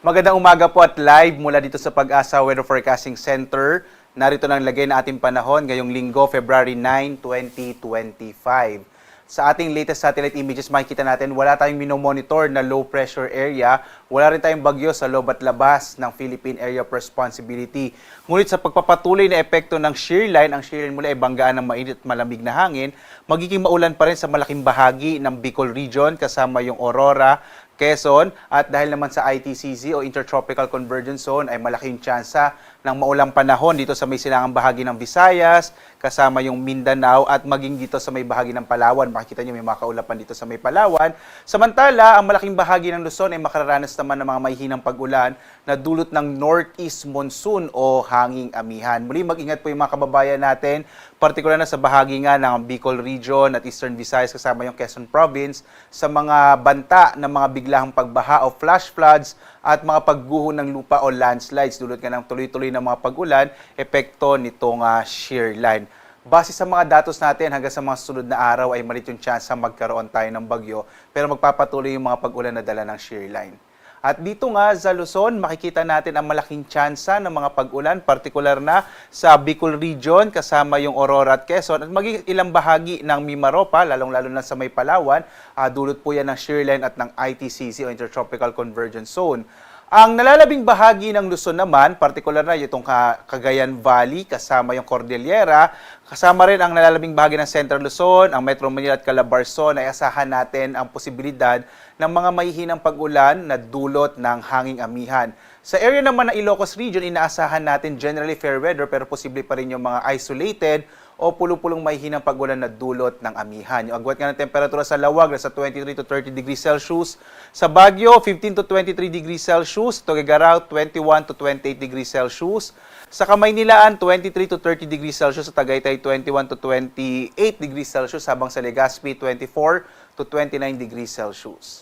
Magandang umaga po at live mula dito sa Pag-asa Weather Forecasting Center. Narito na ang lagay na ating panahon ngayong linggo, February 9, 2025. Sa ating latest satellite images, makikita natin wala tayong minomonitor na low pressure area, wala rin tayong bagyo sa loob at labas ng Philippine Area of Responsibility. Ngunit sa pagpapatuloy na epekto ng shear line, ang shear line mula ay banggaan ng mainit at malamig na hangin, magiging maulan pa rin sa malaking bahagi ng Bicol Region kasama yung Aurora, Quezon, at dahil naman sa ITCZ o Intertropical Convergence Zone ay malaking tsansa ng maulang panahon dito sa may silangang bahagi ng Visayas, kasama yung Mindanao at maging dito sa may bahagi ng Palawan. Makikita nyo may mga kaulapan dito sa may Palawan. Samantala, ang malaking bahagi ng Luzon ay makararanas naman ng mga mahihinang pag-ulan na dulot ng northeast monsoon o hanging amihan. Muli mag-ingat po yung mga kababayan natin, partikular na sa bahagi nga ng Bicol Region at Eastern Visayas kasama yung Quezon Province sa mga banta ng mga biglang pagbaha o flash floods at mga pagguho ng lupa o landslides dulot nga ng tuloy-tuloy na mga pag-ulan, epekto nitong shear line. Base sa mga datos natin, hanggang sa mga sunod na araw ay malit yung chance magkaroon tayo ng bagyo, pero magpapatuloy yung mga pag-ulan na dala ng shear line. At dito nga sa Luzon, makikita natin ang malaking tsansa ng mga pag-ulan, partikular na sa Bicol Region, kasama yung Aurora at Quezon, at maging ilang bahagi ng Mimaropa, lalong-lalo na sa may Palawan, dulot po yan ng shear line at ng ITCZ o Intertropical Convergence Zone. Ang nalalabing bahagi ng Luzon naman, partikular na itong Cagayan Valley, kasama yung Cordillera, kasama rin ang nalalabing bahagi ng Central Luzon, ang Metro Manila at Calabarzon, ay asahan natin ang posibilidad ng mga mahihinang pag-ulan na dulot ng hanging amihan. Sa area naman ng Ilocos Region, inaasahan natin generally fair weather pero posible pa rin yung mga isolated o pulong-pulong mahihinang pag-ulan na dulot ng amihan. Yung agwat nga ng temperatura sa Lawag nasa 23 to 30 degrees Celsius. Sa Baguio, 15 to 23 degrees Celsius. Tuguegarao, 21 to 28 degrees Celsius. Sa Kamaynilaan, 23 to 30 degrees Celsius. Sa Tagaytay, 21 to 28 degrees Celsius. Habang sa Legazpi, 24 to 29 degrees Celsius.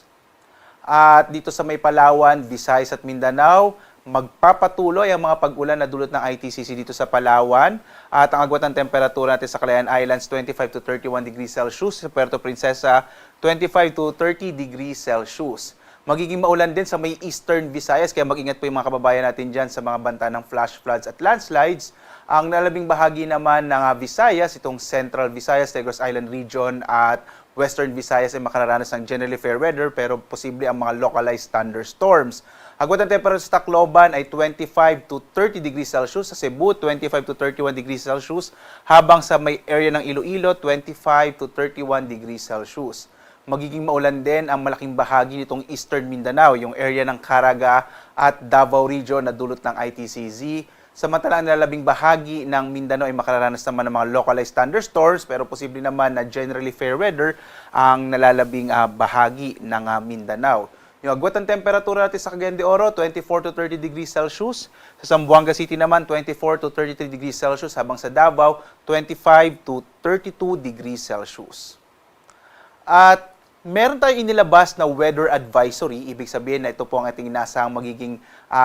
At dito sa may Palawan, Visayas at Mindanao, magpapatuloy ang mga pag-ulan na dulot ng ITCZ dito sa Palawan. At ang agwat ng temperatura natin sa Calayan Islands, 25 to 31 degrees Celsius. Sa Puerto Princesa, 25 to 30 degrees Celsius. Magiging maulan din sa may Eastern Visayas, kaya mag-ingat po yung mga kababayan natin dyan sa mga banta ng flash floods at landslides. Ang nalabing bahagi naman ng Visayas, itong Central Visayas, Negros Island Region at Western Visayas ay makararanas ng generally fair weather pero posible ang mga localized thunderstorms. Agwat ng temperature sa Tacloban ay 25 to 30 degrees Celsius. Sa Cebu, 25 to 31 degrees Celsius. Habang sa may area ng Iloilo, 25 to 31 degrees Celsius. Magiging maulan din ang malaking bahagi nitong Eastern Mindanao, yung area ng Caraga at Davao Region na dulot ng ITCZ. Samantalang ang nalalabing bahagi ng Mindanao ay makararanas naman ng mga localized thunderstorms pero posible naman na generally fair weather ang nalalabing bahagi ng Mindanao. Yung agwat ng temperatura natin sa Cagayan de Oro, 24 to 30 degrees Celsius. Sa Zamboanga City naman, 24 to 33 degrees Celsius. Habang sa Davao, 25 to 32 degrees Celsius. At meron tayong inilabas na weather advisory. Ibig sabihin na ito po ang ating inasahang magiging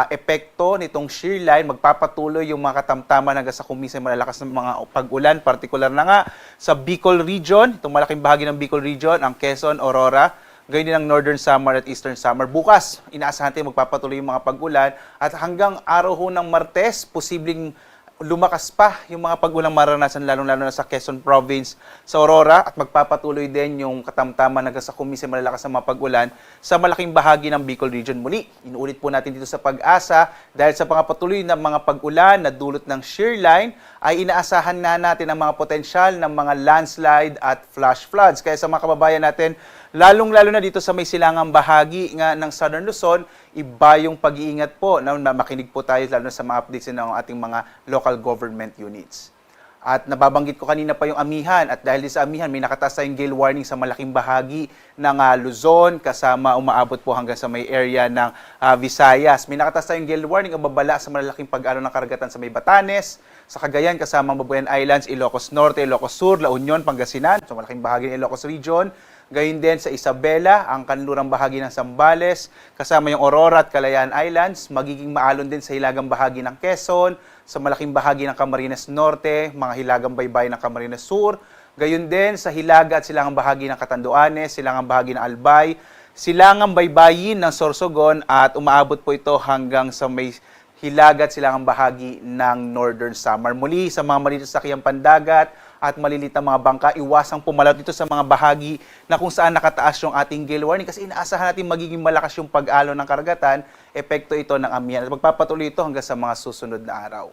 epekto nitong shear line. Magpapatuloy yung mga katamtaman hanggang sa kuminsan malalakas ng mga pag-ulan. Partikular na nga sa Bicol Region, itong malaking bahagi ng Bicol Region, ang Quezon, Aurora, gayon din ang Northern Samar at Eastern Samar. Bukas, inaasahan natin magpapatuloy yung mga pag-ulan at hanggang araw ho ng Martes, posibleng lumakas pa yung mga pag-ulang maranasan lalong-lalo na sa Quezon Province, sa Aurora at magpapatuloy din yung katamtaman hanggang sa kuminsan malalakas ng mga pag-ulan sa malaking bahagi ng Bicol Region. Muli, inuulit po natin dito sa Pag-asa dahil sa patuloy na mga pag-ulan na dulot ng shear line ay inaasahan na natin ang mga potensyal ng mga landslide at flash floods. Kaya sa mga kababayan natin, lalong-lalo na dito sa may silangang bahagi nga ng Southern Luzon, iba yung pag-iingat po na makinig po tayo lalo na sa mga updates ng ating mga local government units. At nababanggit ko kanina pa yung amihan at dahil sa amihan may nakataas tayong gale warning sa malaking bahagi ng Luzon kasama umaabot po hanggang sa may area ng Visayas. May nakataas tayong gale warning o babala sa malalaking pag-alon ng karagatan sa may Batanes, sa Cagayan kasama Babuyan Islands, Ilocos Norte, Ilocos Sur, La Union, Pangasinan, so malaking bahagi ng Ilocos Region. Gayon din sa Isabela, ang kanlurang bahagi ng Zambales, kasama yung Aurora at Calayan Islands, magiging maalon din sa hilagang bahagi ng Quezon, sa malaking bahagi ng Camarines Norte, mga hilagang baybay ng Camarines Sur, gayon din sa hilaga at silangang bahagi ng Catanduanes, silangang bahagi ng Albay, silangang baybayin ng Sorsogon at umaabot po ito hanggang sa may hilagat silangang bahagi ng Northern Samar. Muli sa mga maliliit na sasakyang pandagat at maliliit na mga bangka, iwasang pumalaw dito sa mga bahagi na kung saan nakataas yung ating gale warning kasi inaasahan natin magiging malakas yung pag-alon ng karagatan, epekto ito ng amihan at magpapatuloy ito hanggang sa mga susunod na araw.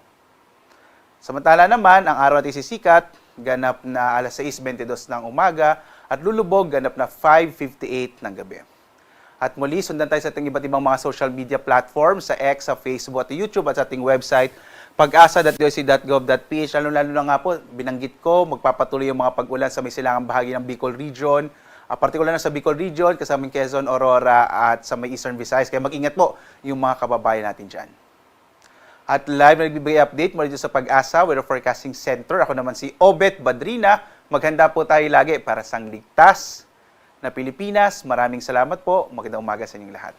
Samantala naman, ang araw natin sisikat, ganap na alas 6:22 ng umaga at lulubog ganap na 5:58 ng gabi. At muli, sundan tayo sa ating iba't ibang mga social media platforms, sa X, sa Facebook at YouTube at sa ating website, pag-asa.doc.gov.ph. Lalo na nga po, binanggit ko, magpapatuloy yung mga pag-ulan sa may silangang bahagi ng Bicol Region, partikular na sa Bicol Region, kasamang Quezon, Aurora at sa may Eastern Visayas. Kaya mag-ingat po yung mga kababayan natin dyan. At live na nagbibigay update mula dito sa Pag-asa Weather Forecasting Center. Ako naman si Obet Badrina. Maghanda po tayo lagi para sa ligtas na Pilipinas. Maraming salamat po. Magandang umaga sa inyong lahat.